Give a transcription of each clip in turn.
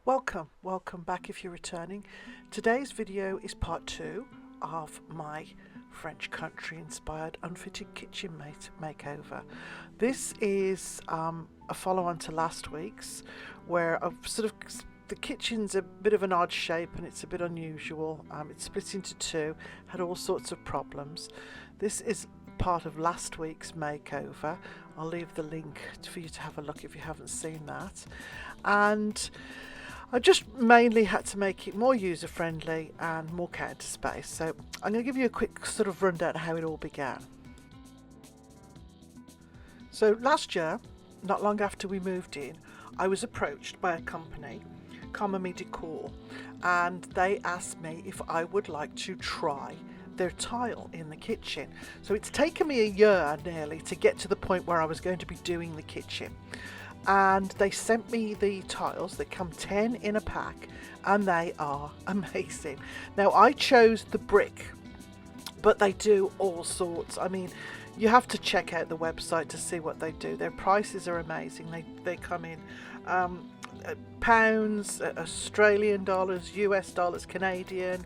Welcome back if you're returning. Today's video is part 2 of my French country inspired unfitted kitchen makeover. This is a follow-on to last week's, where I've the kitchen's a bit of an odd shape and it's a bit unusual. It's split into two, had all sorts of problems. This is part of last week's makeover. I'll leave the link for you to have a look if you haven't seen that. And I just mainly had to make it more user-friendly and more counter space. So I'm going to give you a quick sort of rundown of how it all began. So last year, not long after we moved in, I was approached by a company, Commomy Decor, and they asked me if I would like to try their tile in the kitchen. So it's taken me a year nearly to get to the point where I was going to be doing the kitchen. And they sent me the tiles. They come 10 in a pack and they are amazing. Now I chose the brick, but they do all sorts. I mean, you have to check out the website to see what they do. Their prices are amazing. They come in pounds, Australian dollars, US dollars, Canadian,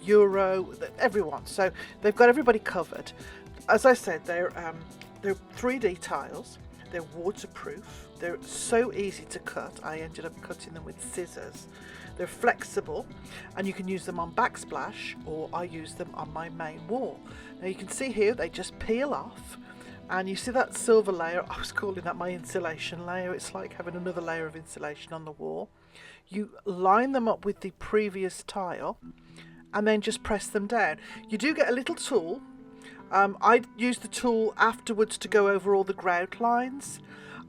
euro, everyone. So they've got everybody covered. As I said, they're 3D tiles. They're waterproof. They're so easy to cut. I ended up cutting them with scissors. They're flexible and you can use them on backsplash, or I use them on my main wall. Now you can see here they just peel off, and you see that silver layer. I was calling that my insulation layer. It's like having another layer of insulation on the wall. You line them up with the previous tile and then just press them down. You do get a little tool. I used the tool afterwards to go over all the grout lines,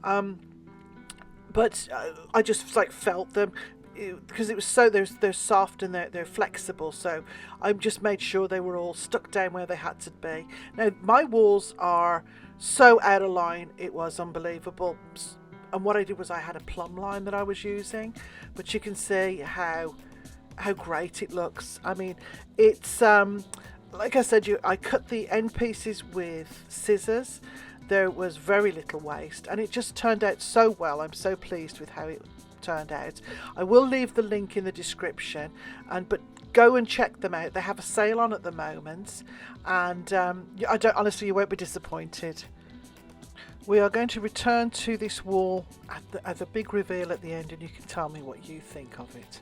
but I just felt them because it was so they're soft and they're flexible. So I just made sure they were all stuck down where they had to be. Now my walls are so out of line, it was unbelievable. And what I did was I had a plumb line that I was using, but you can see how great it looks. I mean, it's like I said, I cut the end pieces with scissors. There was very little waste and it just turned out so well. I'm so pleased with how it turned out. I will leave the link in the description, but go and check them out. They have a sale on at the moment, and honestly, you won't be disappointed. We are going to return to this wall at the big reveal at the end, and you can tell me what you think of it.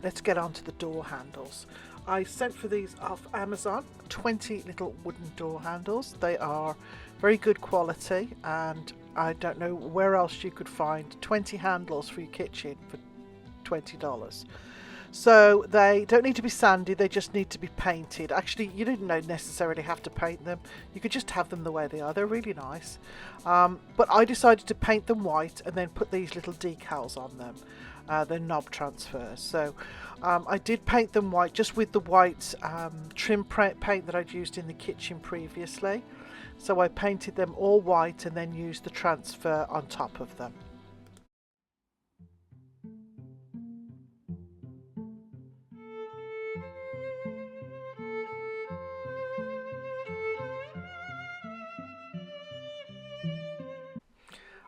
Let's get on to the door handles. I sent for these off Amazon, 20 little wooden door handles. They are very good quality, and I don't know where else you could find 20 handles for your kitchen for $20. So they don't need to be sanded, they just need to be painted. Actually, you didn't necessarily have to paint them. You could just have them the way they are. They're really nice. But I decided to paint them white and then put these little decals on them. They're knob transfers. So I did paint them white, just with the white trim paint that I'd used in the kitchen previously. So I painted them all white and then used the transfer on top of them.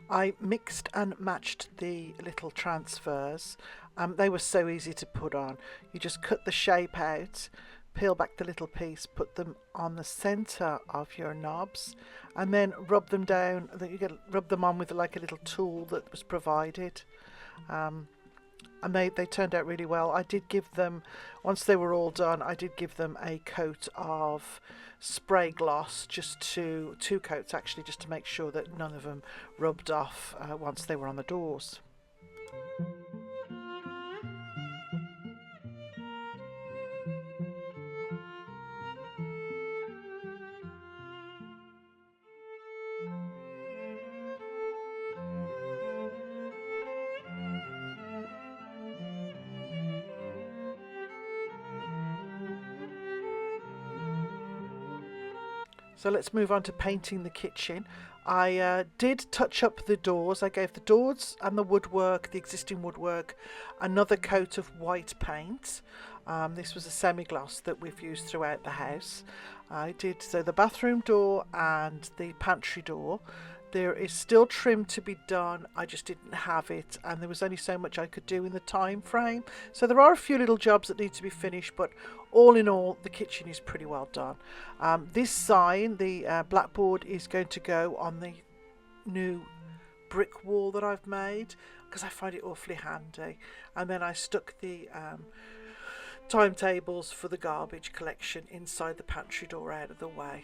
I mixed and matched the little transfers. They were so easy to put on. You just cut the shape out, peel back the little piece, put them on the center of your knobs, and then rub them down. Rub them on with like a little tool that was provided. And they turned out really well. I did give them, once they were all done, I did give them a coat of spray gloss, two coats actually, just to make sure that none of them rubbed off once they were on the doors. So let's move on to painting the kitchen. I did touch up the doors. I gave the doors and the woodwork, the existing woodwork, another coat of white paint. This was a semi-gloss that we've used throughout the house. I did so the bathroom door and the pantry door. There is still trim to be done, I just didn't have it, and there was only so much I could do in the time frame. So there are a few little jobs that need to be finished, but all in all, the kitchen is pretty well done. This sign, the blackboard, is going to go on the new brick wall that I've made, because I find it awfully handy. And then I stuck the timetables for the garbage collection inside the pantry door out of the way.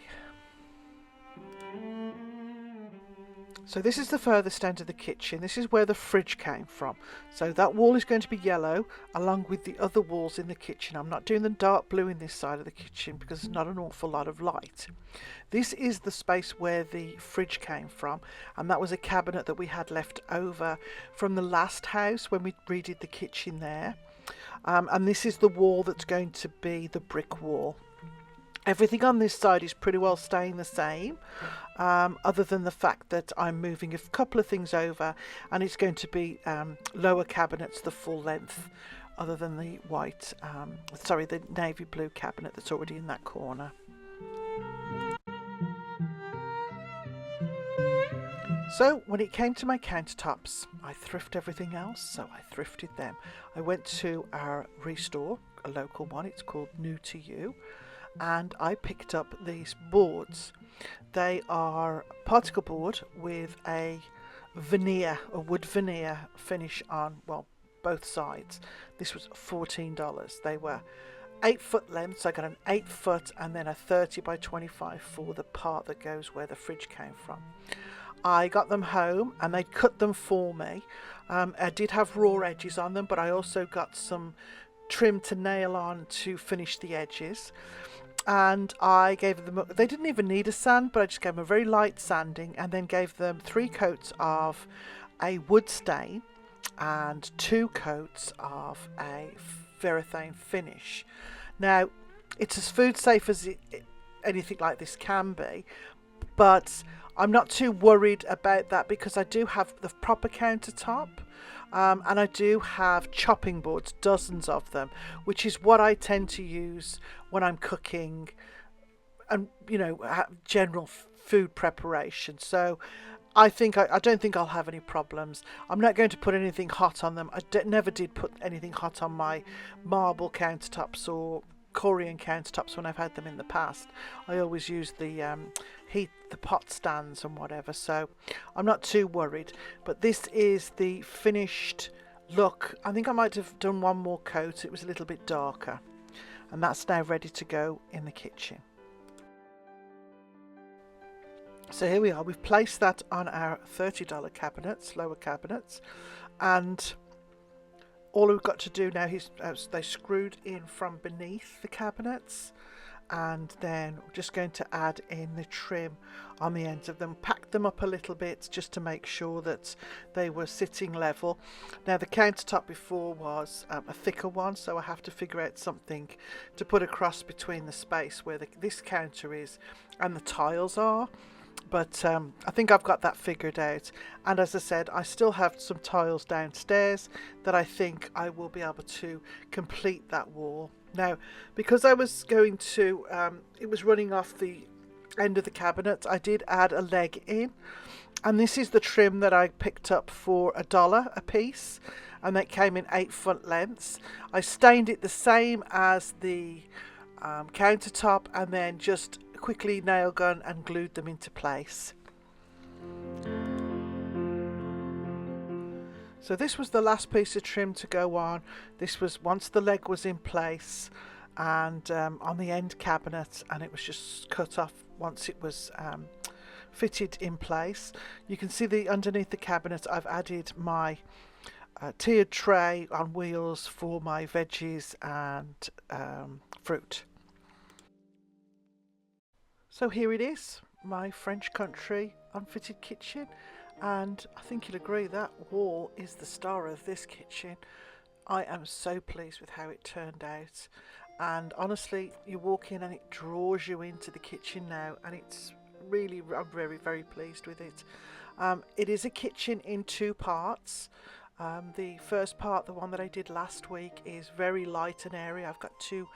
So this is the furthest end of the kitchen. This is where the fridge came from. So that wall is going to be yellow along with the other walls in the kitchen. I'm not doing the dark blue in this side of the kitchen because there's not an awful lot of light. This is the space where the fridge came from, and that was a cabinet that we had left over from the last house when we redid the kitchen there. And this is the wall that's going to be the brick wall. Everything on this side is pretty well staying the same, other than the fact that I'm moving a couple of things over, and it's going to be lower cabinets the full length, other than the the navy blue cabinet that's already in that corner. So when it came to my countertops, I thrift everything else, so I thrifted them. I went to our Restore, a local one, it's called New to You, and I picked up these boards. They are particle board with a wood veneer finish on, well, both sides. This was $14. They were 8 foot length, so I got an 8 foot and then a 30 by 25 for the part that goes where the fridge came from. I got them home and they cut them for me. I did have raw edges on them, but I also got some trim to nail on to finish the edges. And I gave them, they didn't even need a sand, but I just gave them a very light sanding, and then gave them 3 coats of a wood stain and 2 coats of a verathane finish. Now, it's as food safe as anything like this can be, but I'm not too worried about that because I do have the proper countertop. And I do have chopping boards, dozens of them, which is what I tend to use when I'm cooking and, general food preparation. So I don't think I'll have any problems. I'm not going to put anything hot on them. I never did put anything hot on my marble countertops or Korean countertops when I've had them in the past. I always use the pot stands and whatever, so I'm not too worried. But this is the finished look. I think I might have done one more coat. It was a little bit darker, and that's now ready to go in the kitchen. So here we are. We've placed that on our $30 cabinets, lower cabinets, and all we've got to do now is they screwed in from beneath the cabinets, and then we're just going to add in the trim on the ends of them, pack them up a little bit just to make sure that they were sitting level. Now the countertop before was a thicker one, so I have to figure out something to put across between the space where this counter is and the tiles are. But I think I've got that figured out, and as I said, I still have some tiles downstairs that I think I will be able to complete that wall. Now, because I was going to, it was running off the end of the cabinet, I did add a leg in, and this is the trim that I picked up for $1 a piece, and that came in 8 foot lengths. I stained it the same as the countertop, and then just quickly nail gun and glued them into place. So this was the last piece of trim to go on. This was once the leg was in place and on the end cabinet, and it was just cut off once it was fitted in place. You can see underneath the cabinet I've added my tiered tray on wheels for my veggies and fruit. So here it is, my French country unfitted kitchen, and I think you'll agree that wall is the star of this kitchen. I am so pleased with how it turned out, and honestly you walk in and it draws you into the kitchen now, and it's really, I'm very, very pleased with it. It is a kitchen in 2 parts. The first part, the one that I did last week, is very light and airy. I've got 2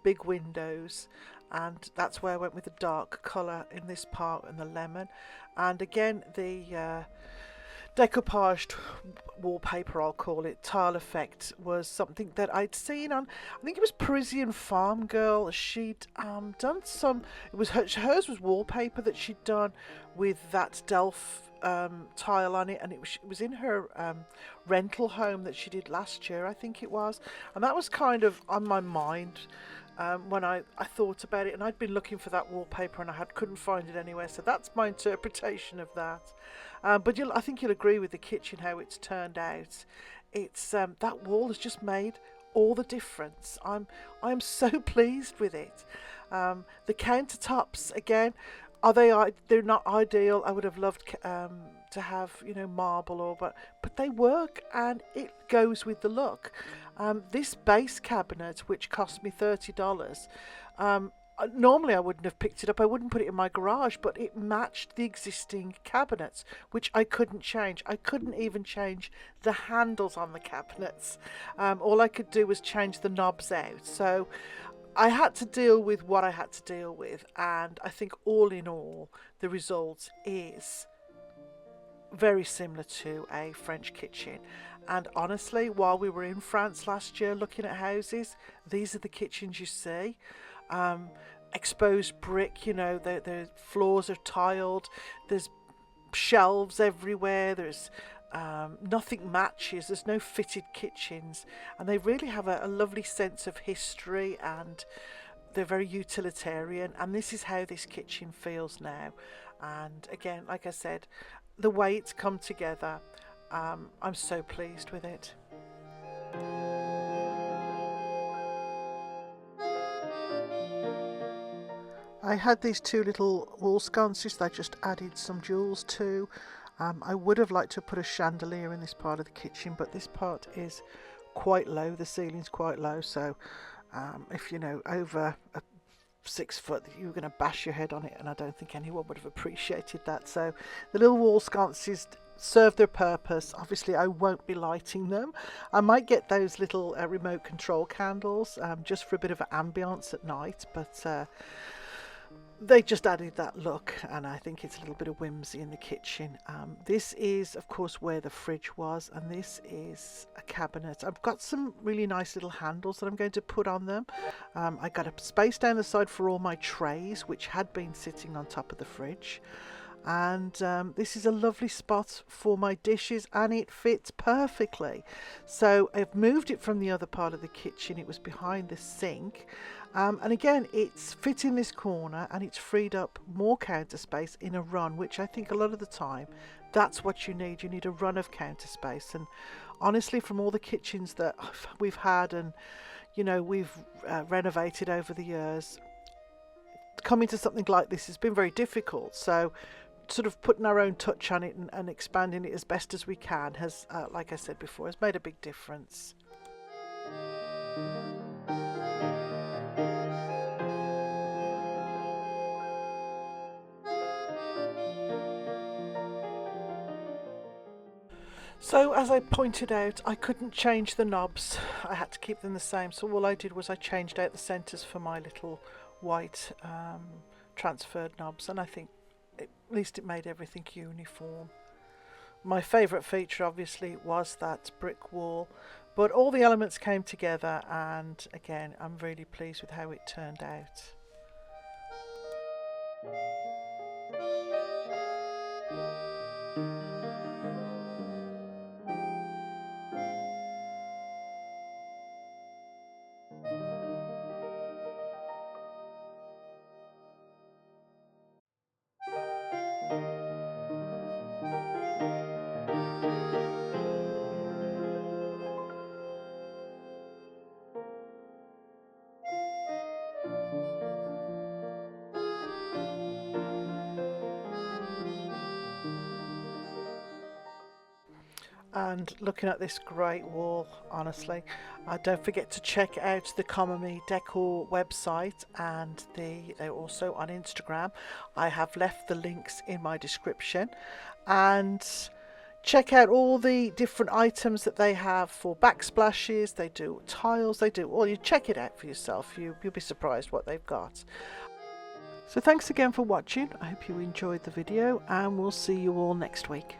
big windows, and that's where I went with the dark colour in this part and the lemon. And again, the decoupaged wallpaper, I'll call it, tile effect, was something that I'd seen on, I think it was Parisian Farm Girl. She'd done some, it was hers was wallpaper that she'd done with that Delph tile on it, and it was in her rental home that she did last year, I think it was, and that was kind of on my mind when I thought about it, and I'd been looking for that wallpaper and couldn't find it anywhere, so that's my interpretation of that. But I think you'll agree with the kitchen, how it's turned out. It's that wall has just made all the difference. I'm so pleased with it. The countertops, again, they're not ideal. I would have loved to have, marble, but they work, and it goes with the look. This base cabinet, which cost me $30, normally I wouldn't have picked it up. I wouldn't put it in my garage, but it matched the existing cabinets, which I couldn't change. I couldn't even change the handles on the cabinets. All I could do was change the knobs out. So I had to deal with what I had to deal with, and I think all in all, the result is very similar to a French kitchen. And honestly, while we were in France last year looking at houses, these are the kitchens you see. Exposed brick, the floors are tiled, there's shelves everywhere, there's nothing matches, there's no fitted kitchens, and they really have a lovely sense of history, and they're very utilitarian, and this is how this kitchen feels now. And again, like I said, the way it's come together, I'm so pleased with it. I had these two little wall sconces that I just added some jewels to. I would have liked to put a chandelier in this part of the kitchen, but this part is quite low, the ceiling's quite low, so if over 6 foot, you were going to bash your head on it, and I don't think anyone would have appreciated that. So the little wall sconces serve their purpose. Obviously I won't be lighting them. I might get those little remote control candles just for a bit of ambience at night, but they just added that look, and I think it's a little bit of whimsy in the kitchen. This is, of course, where the fridge was, and this is a cabinet. I've got some really nice little handles that I'm going to put on them. I got a space down the side for all my trays, which had been sitting on top of the fridge. And this is a lovely spot for my dishes, and it fits perfectly. So I've moved it from the other part of the kitchen. It was behind the sink, and again, it's fit in this corner, and it's freed up more counter space in a run, which I think a lot of the time that's what you need. You need a run of counter space. And honestly, from all the kitchens that we've had and we've renovated over the years, coming to something like this has been very difficult. So sort of putting our own touch on it and expanding it as best as we can has, like I said before, has made a big difference. So as I pointed out, I couldn't change the knobs. I had to keep them the same. So all I did was I changed out the centres for my little white transferred knobs, and I think at least it made everything uniform. My favourite feature obviously was that brick wall, but all the elements came together, and again, I'm really pleased with how it turned out. And looking at this great wall, honestly, don't forget to check out the Commomy Decor website, and they're also on Instagram. I have left the links in my description, and Check out all the different items that they have for backsplashes. They do tiles, they do all. You check it out for yourself. You'll be surprised what they've got. So thanks again for watching. I hope you enjoyed the video, and we'll see you all next week.